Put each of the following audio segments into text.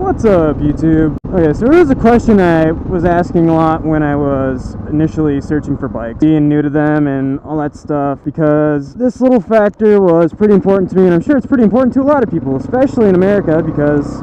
What's up, YouTube? Okay, so there's a question I was asking a lot when I was initially searching for bikes, being new to them and all that stuff, because this little factor was pretty important to me, and I'm sure it's pretty important to a lot of people, especially in America, because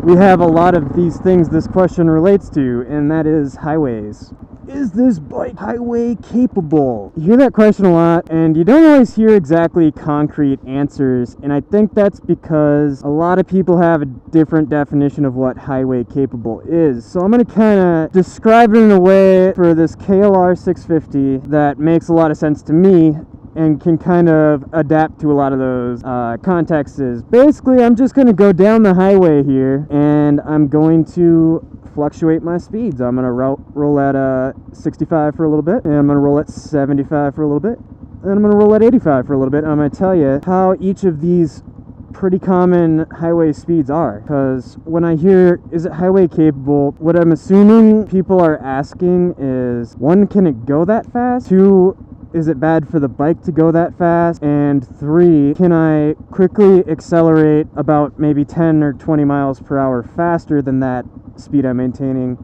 we have a lot of these things this question relates to, and that is highways. Is this bike highway capable? You hear that question a lot, and you don't always hear exactly concrete answers, and I think that's because a lot of people have a different definition of what highway capable is. So I'm going to kind of describe it in a way for this KLR 650 that makes a lot of sense to me and can kind of adapt to a lot of those contexts. Basically, I'm just going to go down the highway here, and I'm going to fluctuate my speeds. I'm going to roll at 65 for a little bit, and I'm going to roll at 75 for a little bit, and I'm going to roll at 85 for a little bit, and I'm going to tell you how each of these pretty common highway speeds are. Because when I hear, is it highway capable, what I'm assuming people are asking is, one, can it go that fast? Two, is it bad for the bike to go that fast? And three, can I quickly accelerate about maybe 10 or 20 miles per hour faster than that speed I'm maintaining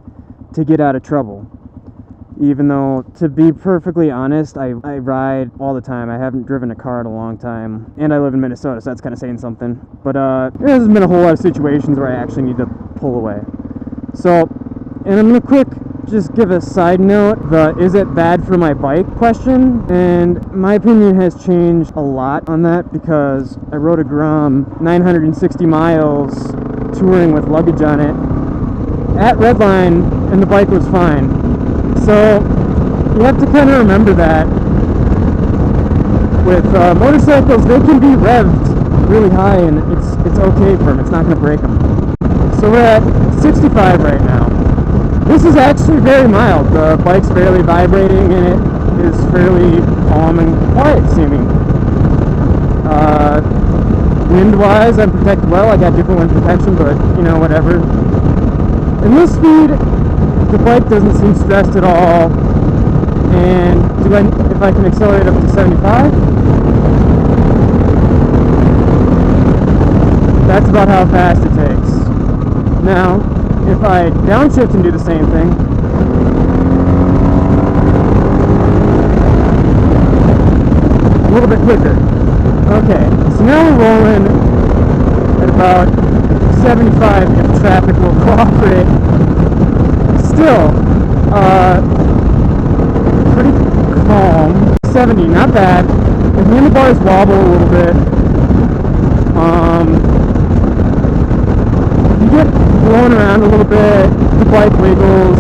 to get out of trouble? Even though, to be perfectly honest, I ride all the time. I haven't driven a car in a long time, and I live in Minnesota, so that's kind of saying something. But there's been a whole lot of situations where I actually need to pull away. So, and I'm gonna just give a side note, the is it bad for my bike question, and my opinion has changed a lot on that, because I rode a Grom 960 miles touring with luggage on it at Redline, and the bike was fine. So you have to kind of remember that with motorcycles, they can be revved really high, and it's okay for them. It's not going to break them. So we're at 65 right now. This is actually very mild. The bike's barely vibrating, and it is fairly calm and quiet seeming. Wind-wise, I'm protected well. I got different wind protection, but you know, whatever. In this speed, the bike doesn't seem stressed at all. And if I can accelerate up to 75, that's about how fast it takes. Now, if I downshift and do the same thing, a little bit quicker. Okay, so now we're rolling at about 75 if traffic will cooperate. Still, pretty calm. 70, not bad. The handlebars wobble a little bit. You get blown around a little bit, the bike wiggles,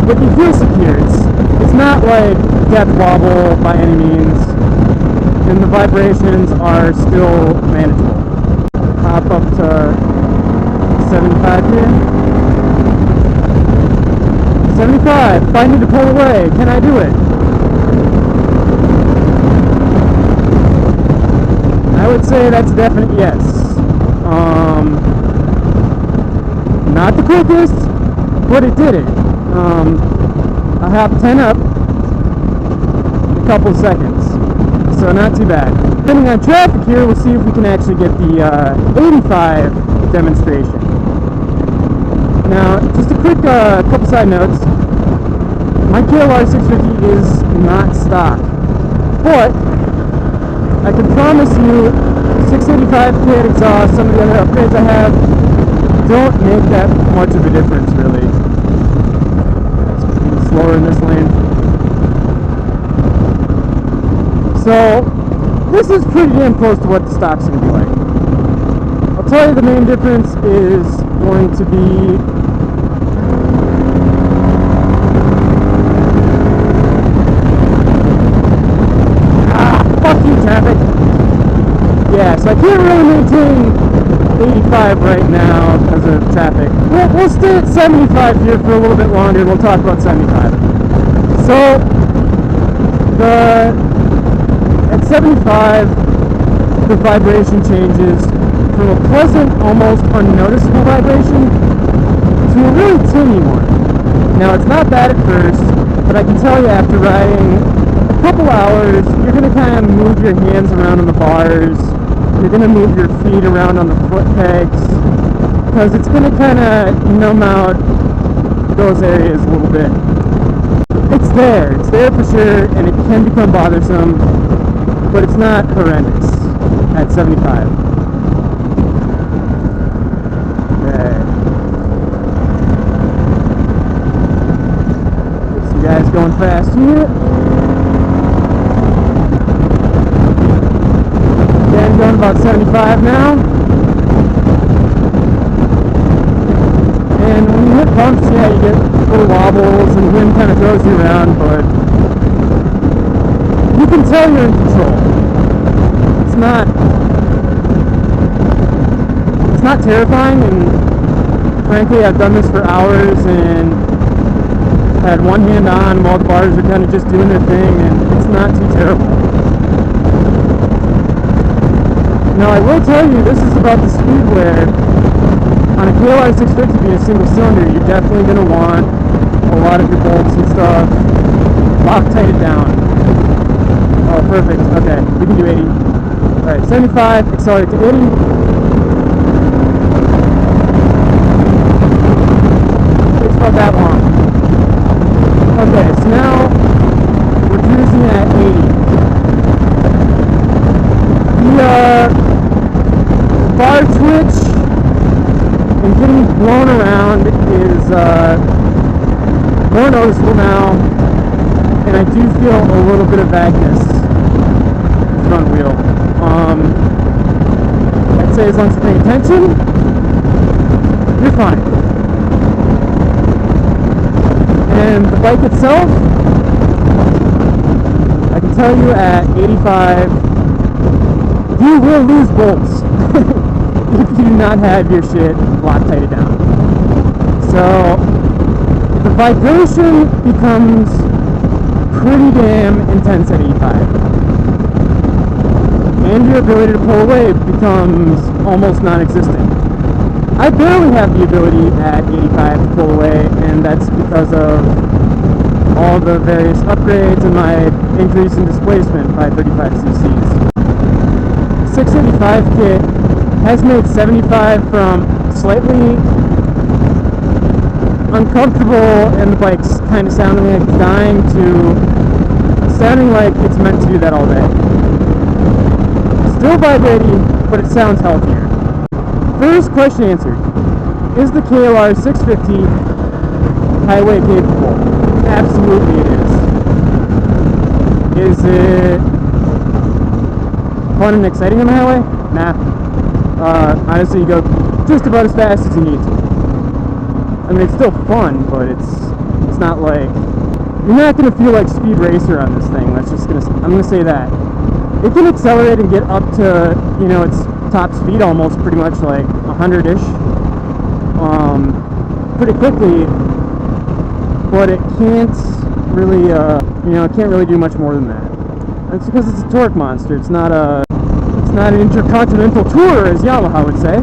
but you feel secure. It's not like death wobble by any means, and the vibrations are still manageable. Hop up to 75 here. 75, if I need to pull away, can I do it? I would say that's a definite yes. Not the quickest, but it did it. I hopped 10 up in a couple of seconds, so not too bad. Depending on traffic here, we'll see if we can actually get the 85 demonstration. Now, just a quick couple side notes. My KLR 650 is not stock, but I can promise you 685 kit exhaust, some of the other upgrades I have, don't make that much of a difference, really. It's slower in this lane. So, this is pretty damn close to what the stock's going to be like. I'll tell you the main difference is going to be fuck you, traffic. Yeah, so I can't really maintain 85 right now because of traffic. We'll stay at 75 here for a little bit longer. We'll talk about 75. So, at 75, the vibration changes from a pleasant, almost unnoticeable vibration to a really tinny one. Now, it's not bad at first, but I can tell you after riding a couple hours, you're going to kind of move your hands around on the bars, you're going to move your feet around on the foot pegs, because it's going to kind of numb out those areas a little bit. It's there for sure, and it can become bothersome, but it's not horrendous at 75. Okay. Get some guys going fast here. Again, going about 75 now. And when you hit bumps, yeah, you get little wobbles and wind kind of throws you around, but you can tell you're in control. It's not terrifying, and frankly, I've done this for hours and had one hand on while the bars are kind of just doing their thing, and it's not too terrible. Now, I will tell you, this is about the speed where on a KLR 650 being a single cylinder, you're definitely going to want a lot of your bolts and stuff Loctited down. Oh, perfect. Okay, we can do 80. Alright, 75, accelerate to 80. Takes about that long. Okay, so now we're cruising at 80. The bar twitch and getting blown around is more noticeable now, and I do feel a little bit of vagueness in the front wheel. I'd say as long as you're paying attention, you're fine. And the bike itself, I can tell you at 85, you will lose bolts if you do not have your shit Loctited down. So the vibration becomes pretty damn intense at 85. And your ability to pull away becomes almost non-existent. I barely have the ability at 85 to pull away, and that's because of all the various upgrades and my increase in displacement by 35 cc's. 685 kit has made 75 from slightly uncomfortable and the bike's kind of sounding like it's dying to sounding like it's meant to do that all day. Still vibrating, but it sounds healthier. First question answered. Is the KLR 650 highway capable? Absolutely it is. Is it fun and exciting on the highway? Nah. Honestly, you go just about as fast as you need to. I mean, it's still fun, but it's not like, you're not gonna feel like Speed Racer on this thing. I'm gonna say that. It can accelerate and get up to, you know, its top speed almost pretty much like 100-ish, pretty quickly, but it can't really, it can't really do much more than that. That's because it's a torque monster. It's not an intercontinental tour, as Yamaha would say.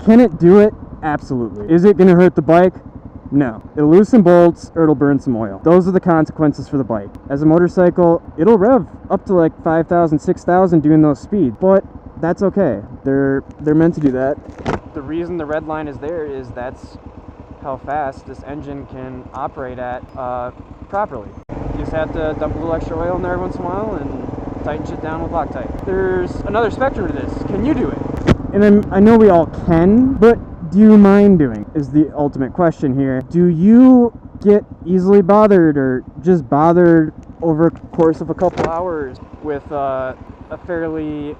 Can it do it? Absolutely. Is it going to hurt the bike? No. It'll lose some bolts or it'll burn some oil. Those are the consequences for the bike. As a motorcycle, it'll rev up to like 5,000, 6,000 doing those speeds, but that's okay. They're meant to do that. The reason the red line is there is that's how fast this engine can operate at properly. You just have to dump a little extra oil in there once in a while and tighten shit down with Loctite. There's another spectrum to this. Can you do it? And I know we all can, but do you mind doing is the ultimate question here. Do you get easily bothered or just bothered over a course of a couple hours with a fairly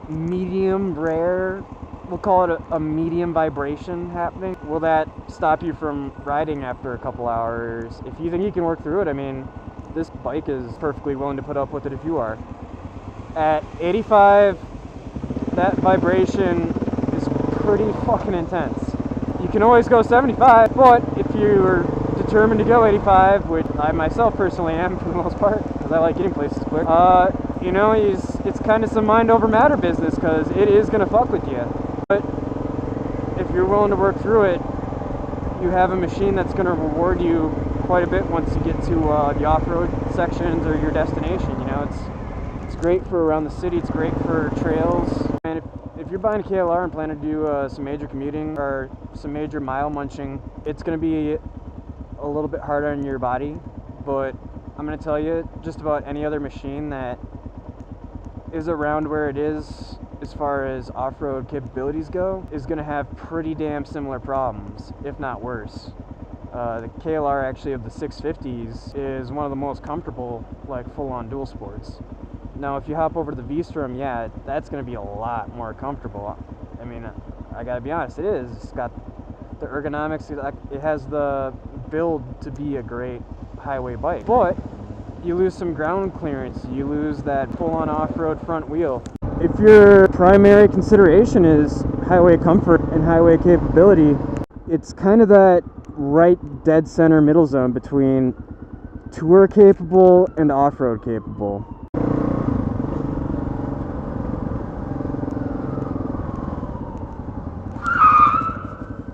medium rare, we'll call it a medium vibration happening? Will that stop you from riding after a couple hours? If you think you can work through it, I mean, this bike is perfectly willing to put up with it if you are. At 85, that vibration is pretty fucking intense. You can always go 75, but if you're determined to go 85, which I myself personally am for the most part, because I like getting places quick, it's kind of some mind over matter business, because it is going to fuck with you. But if you're willing to work through it, you have a machine that's going to reward you quite a bit once you get to the off-road sections or your destination. You know, it's great for around the city, it's great for trails. And if you're buying a KLR and plan to do some major commuting or some major mile munching, it's going to be a little bit harder on your body. But I'm going to tell you, just about any other machine that is around where it is as far as off-road capabilities go is going to have pretty damn similar problems, if not worse. The KLR actually of the 650s is one of the most comfortable, like, full-on dual sports. Now if you hop over to the V-Strom, yeah, that's going to be a lot more comfortable. I mean, I gotta be honest, it is. It's got the ergonomics, it has the build to be a great highway bike. But you lose some ground clearance, you lose that full-on off-road front wheel. If your primary consideration is highway comfort and highway capability, it's kind of that right dead center middle zone between tour capable and off-road capable.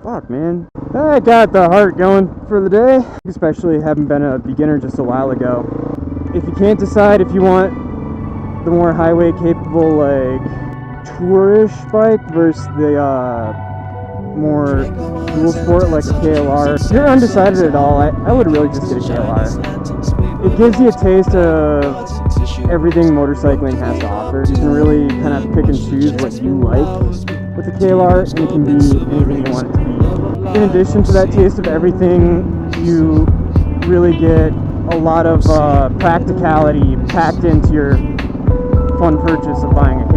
Fuck, man. I got the heart going for the day, especially having been a beginner just a while ago. If you can't decide if you want the more highway capable, like, tourish bike versus the more dual sport like a KLR, if you're undecided at all, I would really just get a KLR. It gives you a taste of everything motorcycling has to offer. You can really kind of pick and choose what you like with the KLR, and it can be anything you want it to be. In addition to that taste of everything, you really get a lot of practicality packed into your fun purchase of buying a